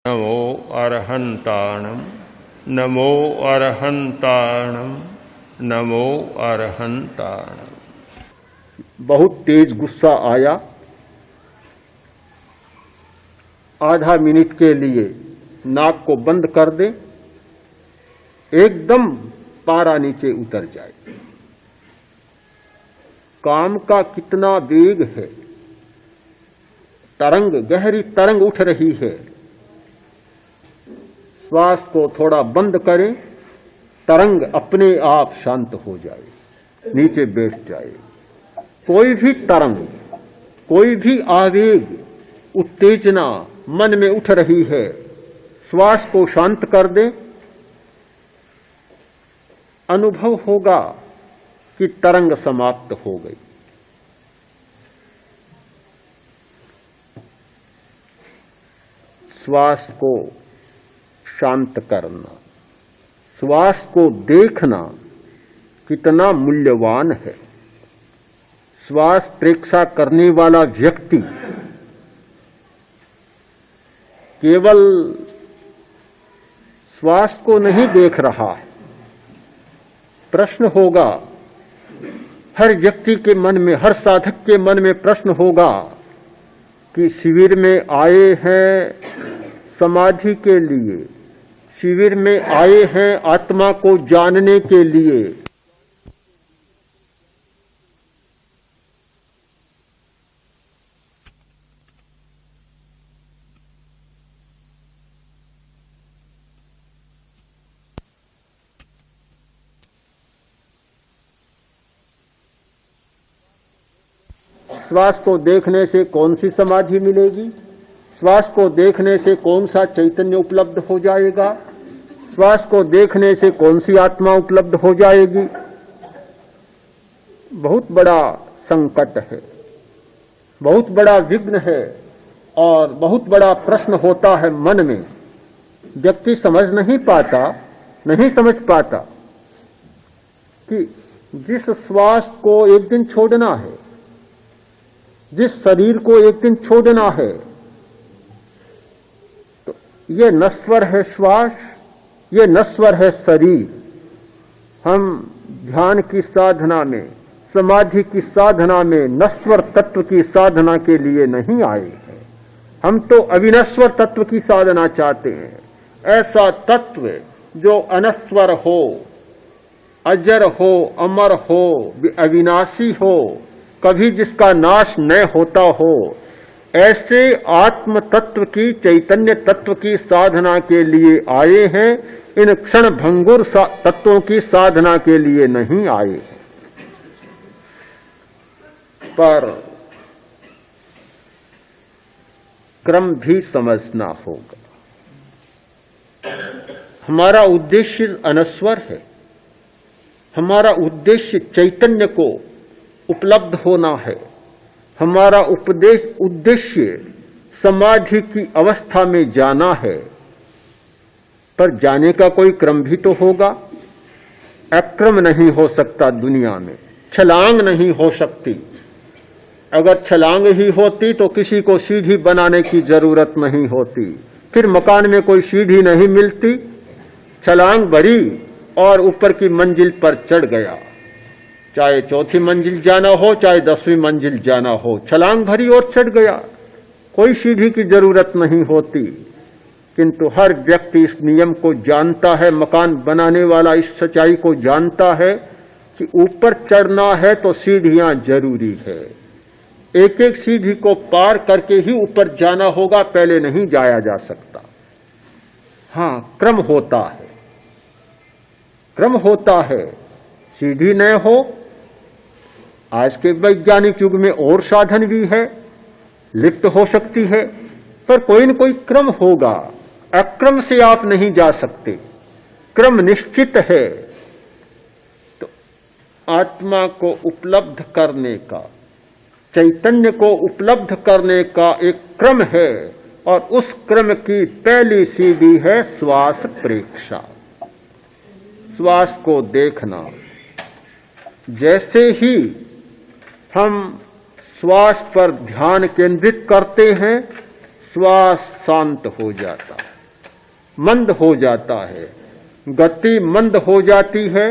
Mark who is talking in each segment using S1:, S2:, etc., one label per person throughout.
S1: नमो अरहंताणम नमो अरहंताणम नमो अरहंताणम।
S2: बहुत तेज गुस्सा आया। आधा मिनट के लिए नाक को बंद कर दे, एकदम पारा नीचे उतर जाए। काम का कितना वेग है, तरंग, गहरी तरंग उठ रही है। श्वास को थोड़ा बंद करें, तरंग अपने आप शांत हो जाए, नीचे बैठ जाए। कोई भी तरंग, कोई भी आवेग, उत्तेजना मन में उठ रही है, श्वास को शांत कर दें, अनुभव होगा कि तरंग समाप्त हो गई। श्वास को शांत करना, श्वास को देखना कितना मूल्यवान है। श्वास प्रेक्षा करने वाला व्यक्ति केवल श्वास को नहीं देख रहा है। प्रश्न होगा, हर व्यक्ति के मन में, हर साधक के मन में प्रश्न होगा कि शिविर में आए हैं समाधि के लिए, शिविर में आए हैं आत्मा को जानने के लिए। श्वास को देखने से कौन सी समाधि मिलेगी? श्वास को देखने से कौन सा चैतन्य उपलब्ध हो जाएगा? श्वास को देखने से कौन सी आत्मा उपलब्ध हो जाएगी? बहुत बड़ा संकट है, बहुत बड़ा विघ्न है और बहुत बड़ा प्रश्न होता है मन में। व्यक्ति समझ नहीं पाता कि जिस श्वास को एक दिन छोड़ना है, जिस शरीर को एक दिन छोड़ना है, तो ये नश्वर है श्वास, ये नश्वर है शरीर। हम ध्यान की साधना में, समाधि की साधना में नश्वर तत्व की साधना के लिए नहीं आए हैं। हम तो अविनश्वर तत्व की साधना चाहते हैं। ऐसा तत्व जो अनश्वर हो, अजर हो, अमर हो, अविनाशी हो, कभी जिसका नाश न होता हो, ऐसे आत्म तत्व की, चैतन्य तत्व की साधना के लिए आए हैं। इन क्षण भंगुर तत्वों की साधना के लिए नहीं आए हैं। पर क्रम भी समझना होगा। हमारा उद्देश्य अनश्वर है, हमारा उद्देश्य चैतन्य को उपलब्ध होना है। हमारा उद्देश्य समाधि की अवस्था में जाना है। पर जाने का कोई क्रम भी तो होगा। अक्रम नहीं हो सकता दुनिया में, छलांग नहीं हो सकती। अगर छलांग ही होती तो किसी को सीढ़ी बनाने की जरूरत नहीं होती, फिर मकान में कोई सीढ़ी नहीं मिलती। छलांग भरी और ऊपर की मंजिल पर चढ़ गया, चाहे चौथी मंजिल जाना हो, चाहे 10वीं मंजिल जाना हो, छलांग भरी और चढ़ गया, कोई सीढ़ी की जरूरत नहीं होती। किंतु हर व्यक्ति इस नियम को जानता है, मकान बनाने वाला इस सच्चाई को जानता है कि ऊपर चढ़ना है तो सीढ़ियां जरूरी है। एक एक सीढ़ी को पार करके ही ऊपर जाना होगा, पहले नहीं जाया जा सकता। हां, क्रम होता है, क्रम होता है। सीढ़ी न हो, आज के वैज्ञानिक युग में और साधन भी है, लिफ्ट हो सकती है, पर कोई न कोई क्रम होगा। अक्रम से आप नहीं जा सकते, क्रम निश्चित है। तो आत्मा को उपलब्ध करने का, चैतन्य को उपलब्ध करने का एक क्रम है और उस क्रम की पहली सीढ़ी है श्वास प्रेक्षा, श्वास को देखना। जैसे ही हम श्वास पर ध्यान केंद्रित करते हैं, श्वास शांत हो जाता है। मंद हो जाता है, गति मंद हो जाती है,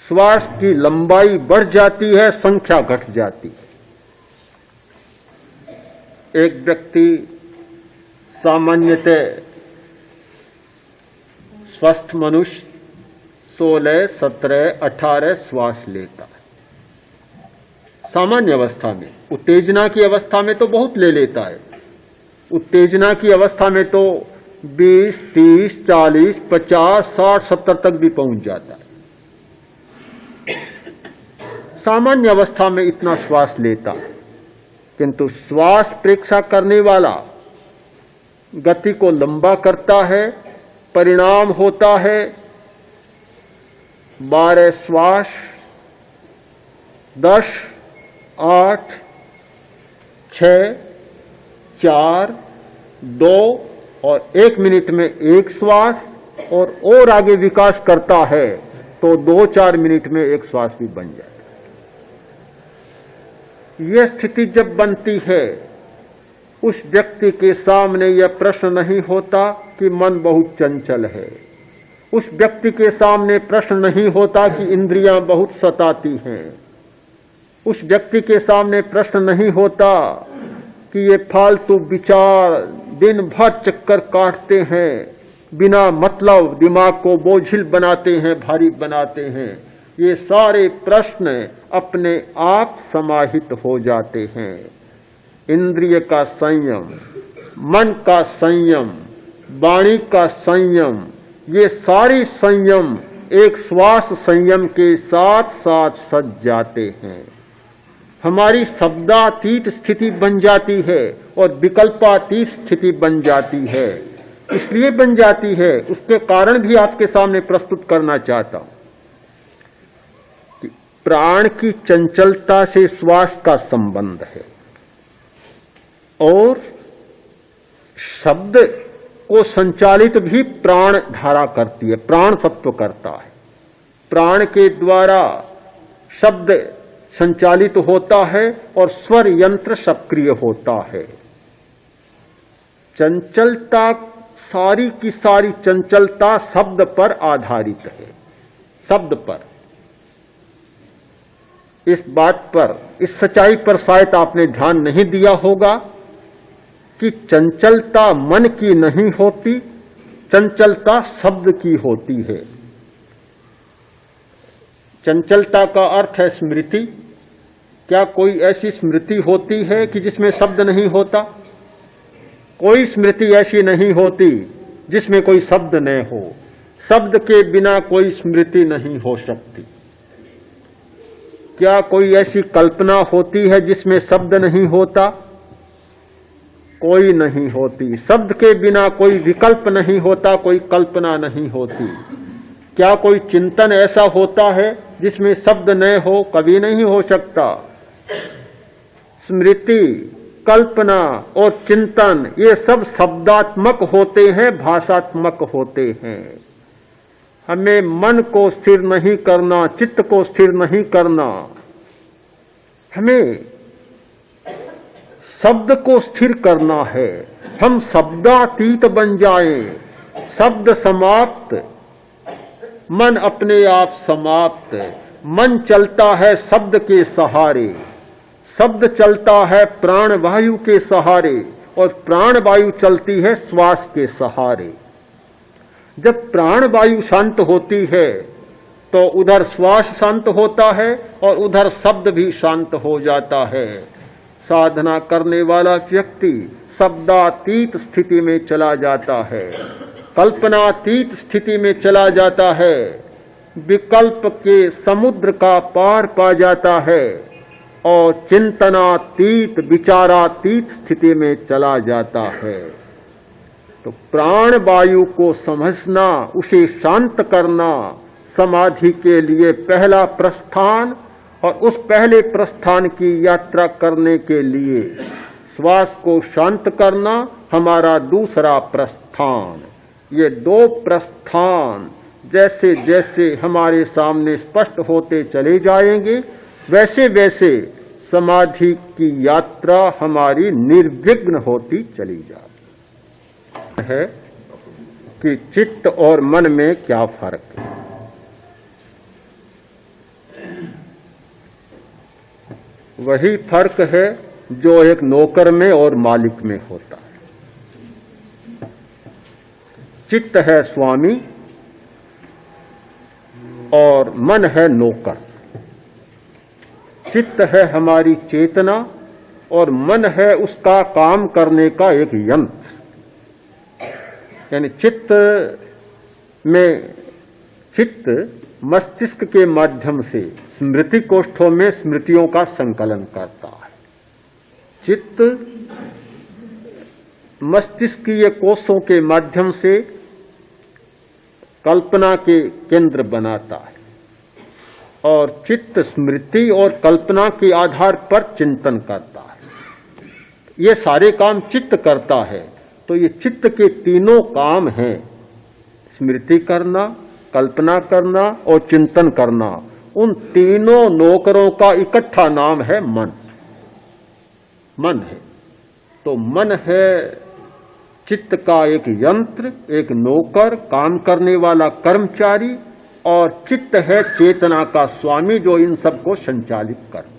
S2: श्वास की लंबाई बढ़ जाती है, संख्या घट जाती है। एक व्यक्ति सामान्यतः स्वस्थ मनुष्य 16, 17, 18 श्वास लेता है सामान्य अवस्था में। उत्तेजना की अवस्था में तो बहुत ले लेता है। उत्तेजना की अवस्था में तो 20, 30, 40, 50, 60, 70 तक भी पहुंच जाता है। सामान्य अवस्था में इतना श्वास लेता है, किंतु श्वास परीक्षा करने वाला गति को लंबा करता है, परिणाम होता है 12 श्वास, 10, 8, 6, 4, 2 और 1 मिनट में एक श्वास, और आगे विकास करता है तो 2-4 मिनट में एक श्वास भी बन जाता है। यह स्थिति जब बनती है, उस व्यक्ति के सामने यह प्रश्न नहीं होता कि मन बहुत चंचल है। उस व्यक्ति के सामने प्रश्न नहीं होता कि इंद्रियां बहुत सताती हैं। उस व्यक्ति के सामने प्रश्न नहीं होता कि ये फालतू विचार दिन भर चक्कर काटते हैं, बिना मतलब दिमाग को बोझिल बनाते हैं, भारी बनाते हैं। ये सारे प्रश्न अपने आप समाहित हो जाते हैं। इंद्रिय का संयम, मन का संयम, वाणी का संयम, ये सारी संयम एक श्वास संयम के साथ साथ सज जाते हैं। हमारी शब्दातीत स्थिति बन जाती है और विकल्पातीत स्थिति बन जाती है। इसलिए बन जाती है, उसके कारण भी आपके सामने प्रस्तुत करना चाहता हूं कि प्राण की चंचलता से श्वास का संबंध है और शब्द को संचालित भी प्राण धारा करती है, प्राण तत्व करता है। प्राण के द्वारा शब्द संचालित होता है और स्वर यंत्र सक्रिय होता है। चंचलता, सारी की सारी चंचलता शब्द पर आधारित है। शब्द पर, इस बात पर, इस सच्चाई पर शायद आपने ध्यान नहीं दिया होगा कि चंचलता मन की नहीं होती, चंचलता शब्द की होती है। चंचलता का अर्थ है स्मृति। क्या कोई ऐसी स्मृति होती है कि जिसमें शब्द नहीं होता? कोई स्मृति ऐसी नहीं होती जिसमें कोई शब्द न हो। शब्द के बिना कोई स्मृति नहीं हो सकती। क्या कोई ऐसी कल्पना होती है जिसमें शब्द नहीं होता? कोई नहीं होती। शब्द के बिना कोई विकल्प नहीं होता, कोई कल्पना नहीं होती। क्या कोई चिंतन ऐसा होता है जिसमें शब्द न हो? कभी नहीं हो सकता। स्मृति, कल्पना और चिंतन ये सब शब्दात्मक होते हैं, भाषात्मक होते हैं। हमें मन को स्थिर नहीं करना, चित्त को स्थिर नहीं करना, हमें शब्द को स्थिर करना है। हम शब्दातीत बन जाएं, शब्द समाप्त, मन अपने आप समाप्त। मन चलता है शब्द के सहारे, शब्द चलता है प्राण वायु के सहारे और प्राण वायु चलती है श्वास के सहारे। जब प्राण वायु शांत होती है तो उधर श्वास शांत होता है और उधर शब्द भी शांत हो जाता है। साधना करने वाला व्यक्ति शब्दातीत स्थिति में चला जाता है, कल्पनातीत स्थिति में चला जाता है, विकल्प के समुद्र का पार पा जाता है और चिंतनातीत, विचारातीत स्थिति में चला जाता है। तो प्राण वायु को समझना, उसे शांत करना समाधि के लिए पहला प्रस्थान, और उस पहले प्रस्थान की यात्रा करने के लिए श्वास को शांत करना हमारा दूसरा प्रस्थान। ये दो प्रस्थान जैसे जैसे हमारे सामने स्पष्ट होते चले जाएंगे, वैसे वैसे समाधि की यात्रा हमारी निर्विघ्न होती चली जाती है। कि चित्त और मन में क्या फर्क है। वही फर्क है जो एक नौकर में और मालिक में होता है। चित्त है स्वामी और मन है नौकर। चित्त है हमारी चेतना और मन है उसका काम करने का एक यंत्र। यानी चित्त मस्तिष्क के माध्यम से स्मृति कोष्ठों में स्मृतियों का संकलन करता है। चित्त मस्तिष्कीय कोषों के माध्यम से कल्पना के केंद्र बनाता है और चित्त स्मृति और कल्पना के आधार पर चिंतन करता है। ये सारे काम चित्त करता है। तो ये चित्त के तीनों काम हैं, स्मृति करना, कल्पना करना और चिंतन करना। उन तीनों नौकरों का इकट्ठा नाम है मन। मन है तो मन है चित्त का एक यंत्र, एक नौकर, काम करने वाला कर्मचारी, और चित्त है चेतना का स्वामी जो इन सबको संचालित करता है।